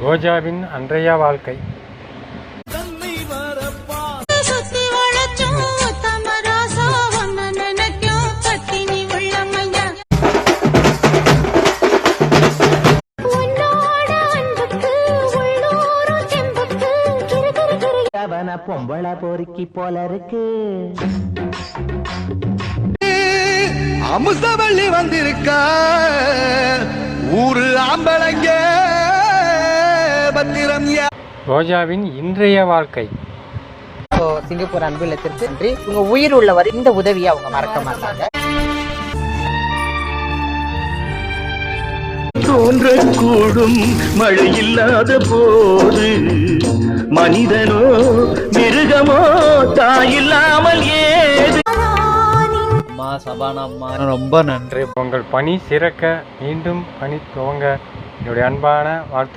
ரோஜாவின் அன்றைய வாழ்க்கை. பொம்பளை பொறுக்கி போல இருக்கு. அமுசவள்ளி வந்திருக்கா ஊரு ஆம்பளங்க பத்திரம். ரோஜாவின் இன்றைய வாழ்க்கை. சிங்கப்பூர் அன்பு இல்லத்திற்கு நன்றி. உங்க உயிர் உள்ளவர் இந்த உதவியை அவங்க மறக்க மாட்டாங்க. தோன்றக்கூடும் மழை இல்லாத போது மனிதனோ மிருகமோ தாயில்லாமல் ஏது. அம்மா சபானா அம்மா ரொம்ப நன்றி. உங்கள் பணி சிறக்க மீண்டும் பணி துவங்க என்னுடைய அன்பான வாழ்த்து.